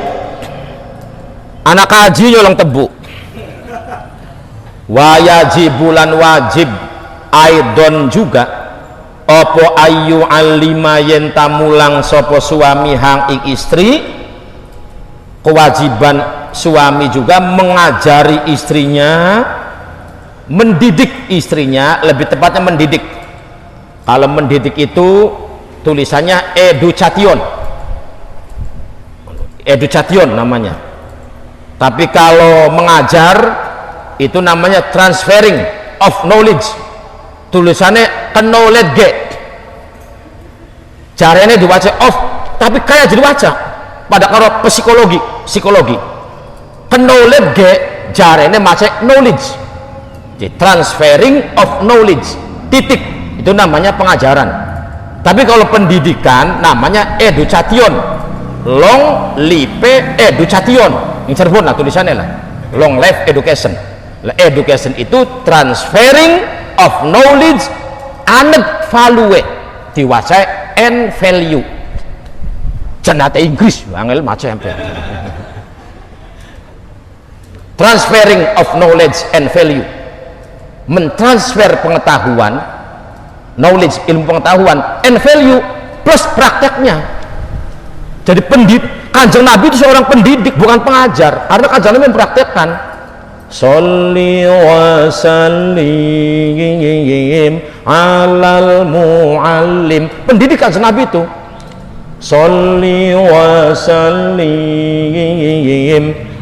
anak kaji nyolong tebu. Wajibu lan wajib aidon juga opo ayu alima yen tamulang sopo suami hang ing istri. Kewajiban suami juga mengajari istrinya, mendidik istrinya, lebih tepatnya mendidik. Kalau mendidik itu tulisannya education namanya. Tapi kalau mengajar itu namanya transferring of knowledge, tulisannya knowledge. Caranya dibaca of, tapi kayak jadi baca pada karo psikologi knowledge caranya baca knowledge. Jadi transferring of knowledge, titik, itu namanya pengajaran. Tapi kalau pendidikan namanya education, long life education, yang Cirebon lah tulisannya lah, long life education. Education itu transferring of knowledge and value, diwaca and value. Cenate Inggris angel maca sampai. Transferring of knowledge and value, mentransfer pengetahuan, knowledge, ilmu pengetahuan, and value plus prakteknya. Jadi Kanjeng Nabi itu seorang pendidik, bukan pengajar, karena Kanjeng Nabi mempraktekkan. Sholli wa sallim alal muallim, pendidik Kanjeng Nabi itu. Sholli wa sallim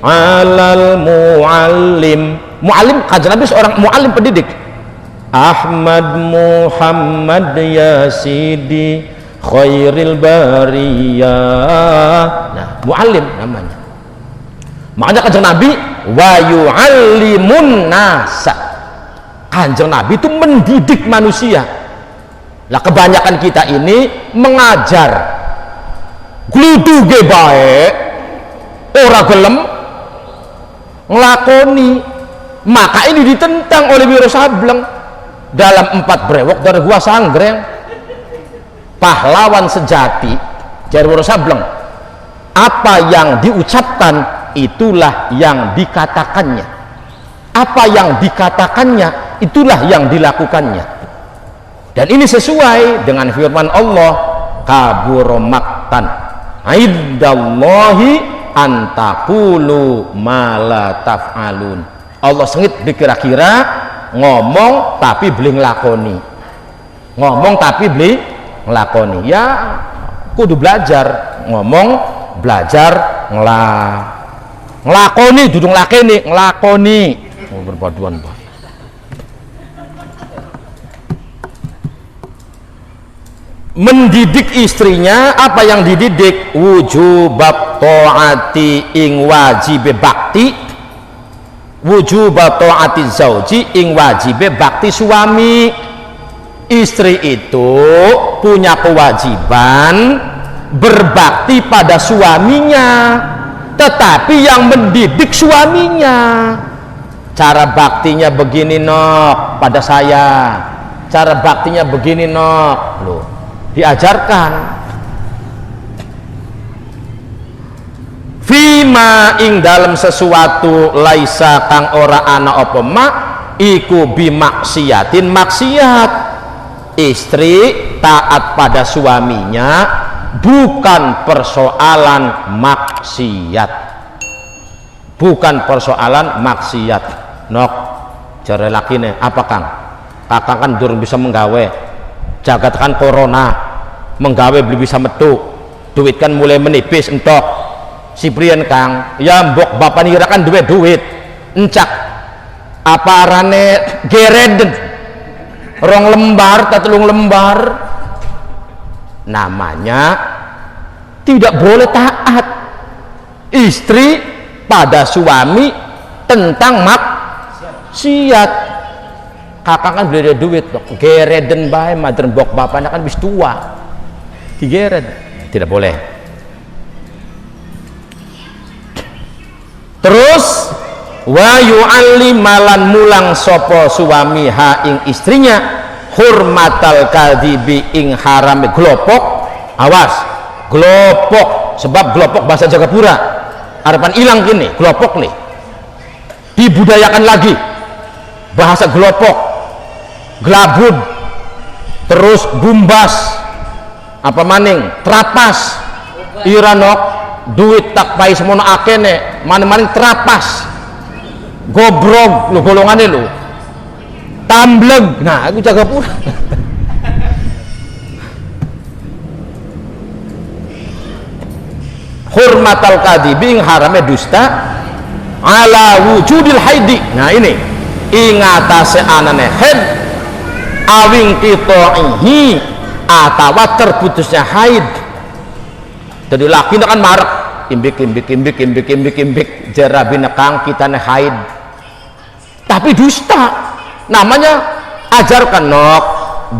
alal muallim. Muallim, Kanjeng Nabi seorang muallim, pendidik. Ahmad Muhammad ya Sidi khairil bariyah. Nah, muallim namanya. Makanya Kanjeng Nabi wa yu'allimun nasa. Kanjeng Nabi itu mendidik manusia. Lah kebanyakan kita ini mengajar gluduge bae ora gelem nglakoni. Maka ini ditentang oleh Wiro Sableng dalam 4 brewok dari Gua Sanggreng. Pahlawan sejati dari Wiro Sableng, apa yang diucapkan itulah yang dikatakannya, apa yang dikatakannya itulah yang dilakukannya. Dan ini sesuai dengan firman Allah, kabur maktan indallahi antaqulu ma la taf'alun. Allah sengit dikira-kira ngomong tapi beli ngelakoni, ngomong tapi beli ngelakoni. Ya kudu belajar ngomong, belajar ngelakoni, dudu ngelakeni, ngelakoni. Berpaduan Pak. Mendidik istrinya, apa yang dididik? Wujubab ta'ati ing wajibe bakti, wujubab ta'ati zauji ing wajibe bakti suami. Istri itu punya kewajiban berbakti pada suaminya, tetapi yang mendidik suaminya. Cara baktinya begini nok pada saya, cara baktinya begini nok. Loh, diajarkan. Fima ing dalam sesuatu laisa kang ora ana apa ma iku bimaksiatin maksiat. Istri taat pada suaminya bukan persoalan maksiat, bukan persoalan maksiat. Nok jare lakine apa kang, kakang kan durung bisa menggawe, jagat kan corona, menggawe belum bisa metu, duit kan mulai menipis entok. Siprian kang, ya mbok bapak nira kan duit encak apa arane gereden rong lembar telung lembar, namanya tidak boleh taat istri pada suami tentang maksiat. Kakak kan beli duit gereden bae mader mbok bapaknya kan wis tua digered, tidak boleh. Terus wa yu'allimalan mulang sopo suami ha ing istrinya hurmatal kadhibi ing harame glopok. Awas glopok, sebab glopok bahasa Jagapura harapan hilang gini, glopok nih dibudayakan lagi bahasa glopok, glabud, terus bumbas, apa maning trapas, iranok duit tak pai semono akene maning-maning terapas, gobrog lu golongannya lu tambleg. Nah aku jaga pula hurmatal kadhibi harame dusta ala wujudil haidi. Nah ini ingatase anane haid awing qita'ihi atawa terputusnya haid. Jadi laki kan marek imbik jarabina kang kitane haid, tapi dusta namanya. Ajarkan nok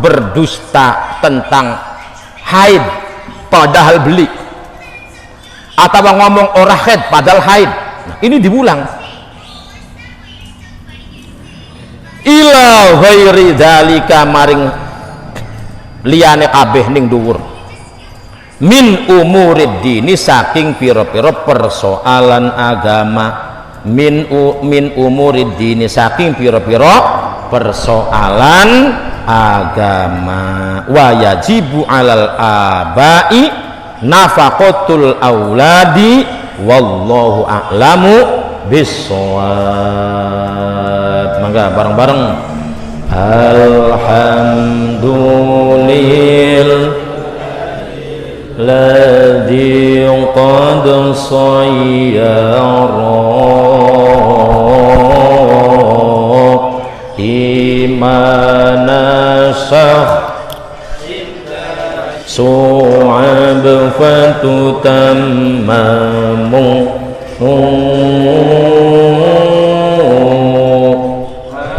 berdusta tentang haid padahal beli, atau ngomong ora haid padahal haid. Nah, ini diulang. Ila ghairi dzalika maring liyane kabeh ning dhuwur min umurid dini saking piro-piro persoalan agama, min umurid dini saking piro-piro persoalan agama. Wa yajibu alal abai nafaqatul auladi wallahu a'lamu bissawab. Mangga bareng-bareng alhamdulillah الذي قد صير إيمان شخ صعب فتتمم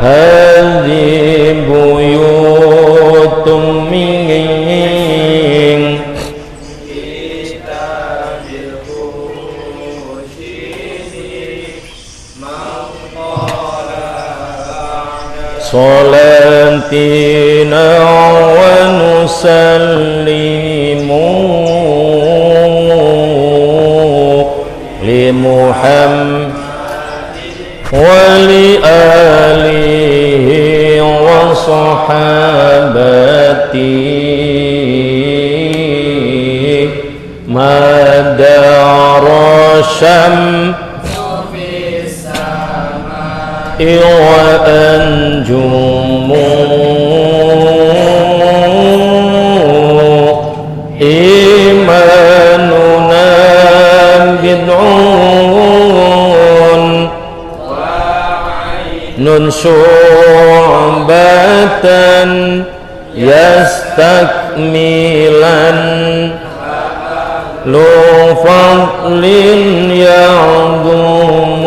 هذه بيوت من صلاتنا ونسلم لمحمد ولآله وصحابته مدار الشمس وأنجم إيماننا بدعون نون شعبة يستكملا لو فضل يعظم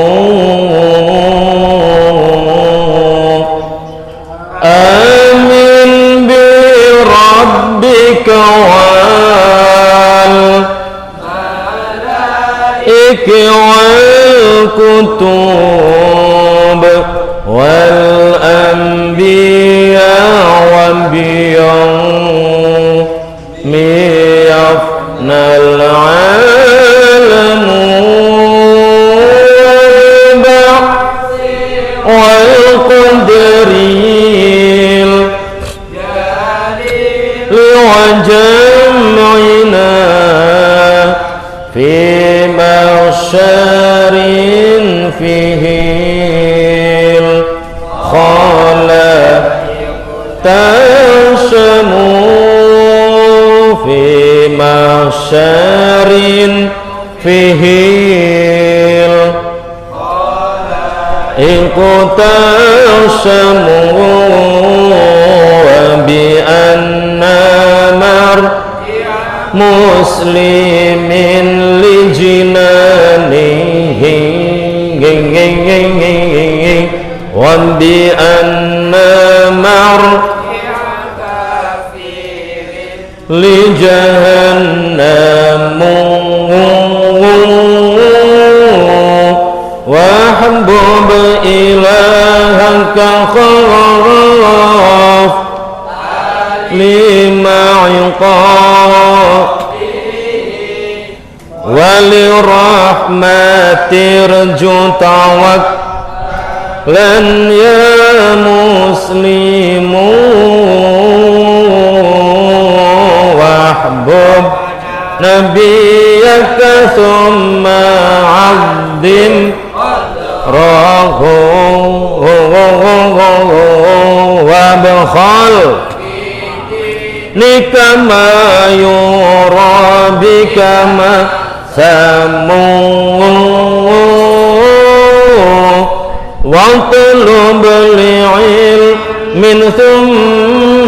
آمين بربك والملائكة والكتب والأنبياء masyarin fihil khala tasamu fi masyarin fihil iqtasamu wa bi anna mar muslimin li jinanihi wa bi anna mar li jahannamu wa habub ilahaka khawaf lima iqab wali rahmati rju tawaklan ya muslimu wahbub nabiyaka thumma abdim rahu wabkhal nikama yurabikama samu wa'tlub li'ilmin thumma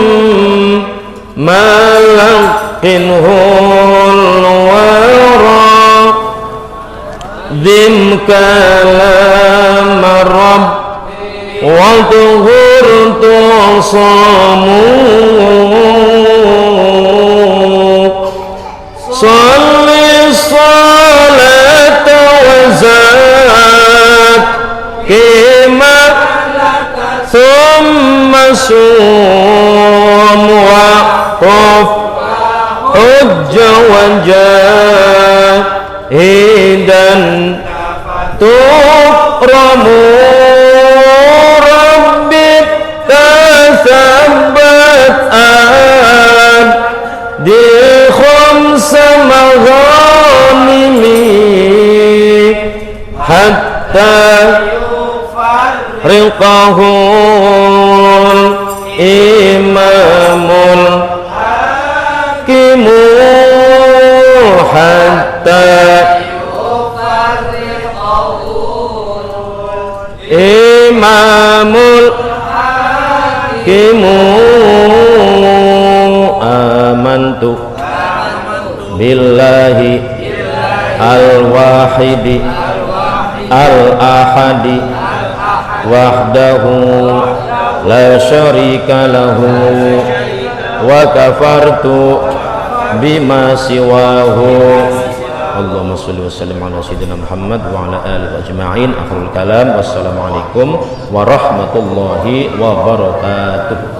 laqinhul wara dhim kalam rabb wa'tuhur tu'asamu salli salata wa zat kima thumma sum wa qaf hujja wa jahidan tukramu rabbi tasabbat di khamsa maghanimi hatta riqahul imamul hakimu hatta imamul hakimu amantu billahi al-wahidi al-ahadi wahdahu la syarika lahu wa kafartu bima siwahu. Allahumma sholli wa sallim ala sayyidina Muhammad wa ala alihi ajma'in. Akhirul kalam, wassalamualaikum warahmatullahi wabarakatuh.